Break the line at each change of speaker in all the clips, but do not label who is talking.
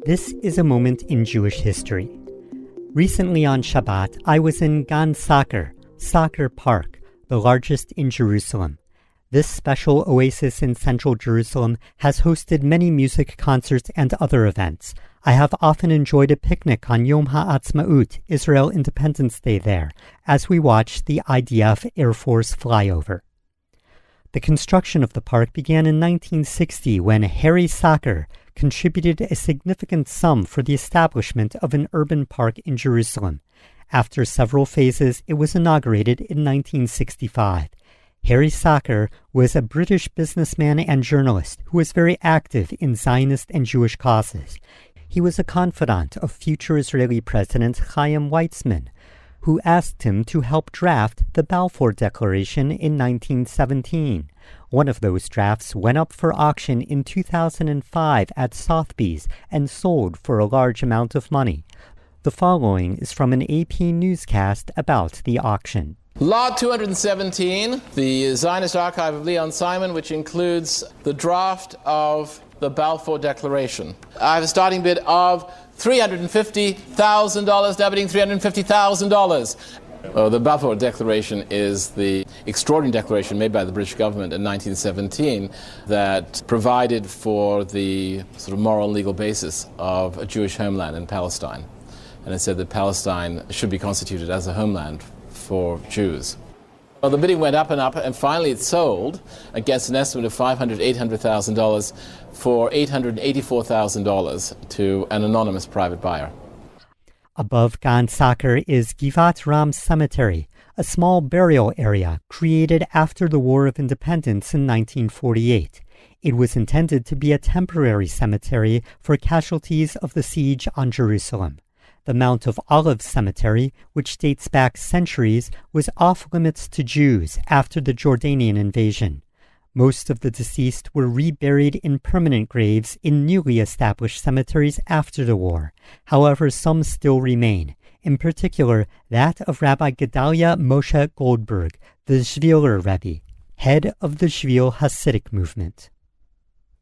This is a moment in Jewish history. Recently on Shabbat, I was in Gan Sacher, Sacher Park, the largest in Jerusalem. This special oasis in central Jerusalem has hosted many music concerts and other events. I have often enjoyed a picnic on Yom HaAtzmaut, Israel Independence Day there, as we watched the IDF Air Force flyover. The construction of the park began in 1960 when Harry Sacher contributed a significant sum for the establishment of an urban park in Jerusalem. After several phases, it was inaugurated in 1965. Harry Sacher was a British businessman and journalist who was very active in Zionist and Jewish causes. He was a confidant of future Israeli President Chaim Weizmann, who asked him to help draft the Balfour Declaration in 1917. One of those drafts went up for auction in 2005 at Sotheby's and sold for a large amount of money. The following is from an AP newscast about the auction.
Lot 217, the Zionist archive of Leon Simon, which includes the draft of the Balfour Declaration. I have a starting bid of $350,000, debiting $350,000. The Balfour Declaration is the extraordinary declaration made by the British government in 1917 that provided for the sort of moral and legal basis of a Jewish homeland in Palestine. And it said that Palestine should be constituted as a homeland for Jews. Well, the bidding went up, and finally it sold against an estimate of $800,000 for $884,000 to an anonymous private buyer.
Above Gan Sacher is Givat Ram Cemetery, a small burial area created after the War of Independence in 1948. It was intended to be a temporary cemetery for casualties of the siege on Jerusalem. The Mount of Olives Cemetery, which dates back centuries, was off-limits to Jews after the Jordanian invasion. Most of the deceased were reburied in permanent graves in newly established cemeteries after the war. However, some still remain, in particular that of Rabbi Gedalia Moshe Goldman, the Zvhiller Rebbe, head of the Zvhiller Hasidic movement.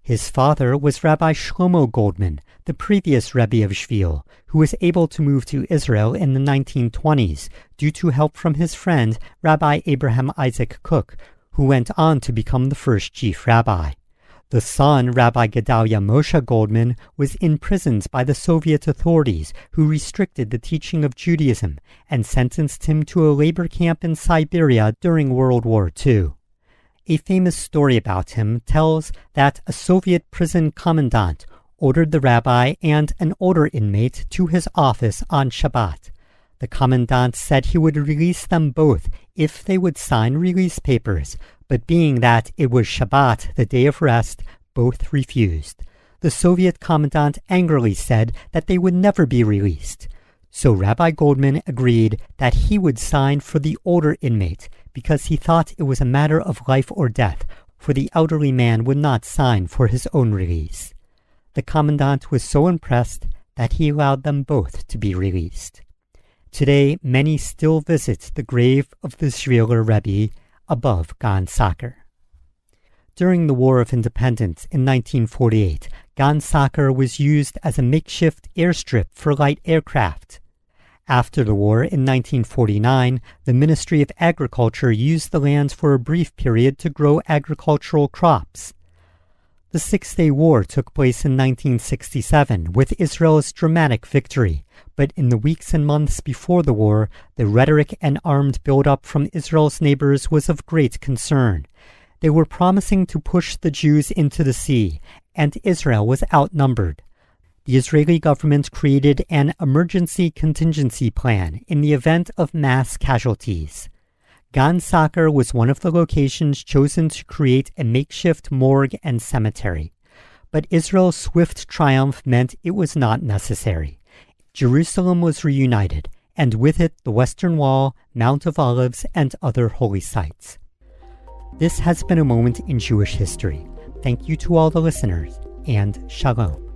His father was Rabbi Shlomo Goldman, the previous Rebbe of Zvhiller, who was able to move to Israel in the 1920s due to help from his friend Rabbi Abraham Isaac Kook, who went on to become the first chief rabbi. The son, Rabbi Gedalia Moshe Goldman, was imprisoned by the Soviet authorities who restricted the teaching of Judaism and sentenced him to a labor camp in Siberia during World War II. A famous story about him tells that a Soviet prison commandant ordered the rabbi and an older inmate to his office on Shabbat. The commandant said he would release them both if they would sign release papers, but being that it was Shabbat, the day of rest, both refused. The Soviet commandant angrily said that they would never be released. So Rabbi Goldman agreed that he would sign for the older inmate because he thought it was a matter of life or death, for the elderly man would not sign for his own release. The commandant was so impressed that he allowed them both to be released. Today, many still visit the grave of the Zvhiller Rebbe above Gan Sacher. During the War of Independence in 1948, Gan Sacher was used as a makeshift airstrip for light aircraft. After the war in 1949, the Ministry of Agriculture used the land for a brief period to grow agricultural crops. The Six-Day War took place in 1967 with Israel's dramatic victory, but in the weeks and months before the war, the rhetoric and armed buildup from Israel's neighbors was of great concern. They were promising to push the Jews into the sea, and Israel was outnumbered. The Israeli government created an emergency contingency plan in the event of mass casualties. Gan Sacher was one of the locations chosen to create a makeshift morgue and cemetery. But Israel's swift triumph meant it was not necessary. Jerusalem was reunited, and with it the Western Wall, Mount of Olives, and other holy sites. This has been a moment in Jewish history. Thank you to all the listeners, and Shalom.